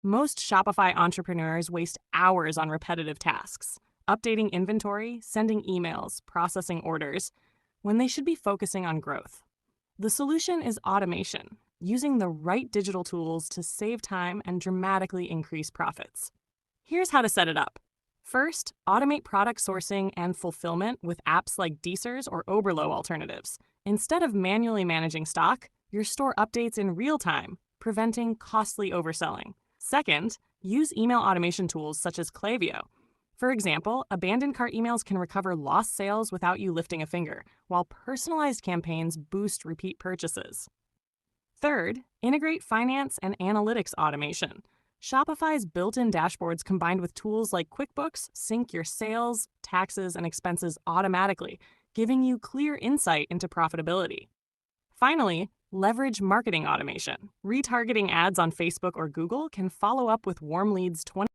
Most Shopify entrepreneurs waste hours on repetitive tasks, updating inventory, sending emails, processing orders, when they should be focusing on growth. The solution is automation, using the right digital tools to save time and dramatically increase profits. Here's how to set it up. First, automate product sourcing and fulfillment with apps like Deesers or Oberlo alternatives. Instead of manually managing stock, your store updates in real time, preventing costly overselling. Second, use email automation tools such as Klaviyo. For example, abandoned cart emails can recover lost sales without you lifting a finger, while personalized campaigns boost repeat purchases. Third, integrate finance and analytics automation. Shopify's built-in dashboards combined with tools like QuickBooks sync your sales, taxes, and expenses automatically, giving you clear insight into profitability. Finally, leverage marketing automation. Retargeting ads on Facebook or Google can follow up with warm leads 20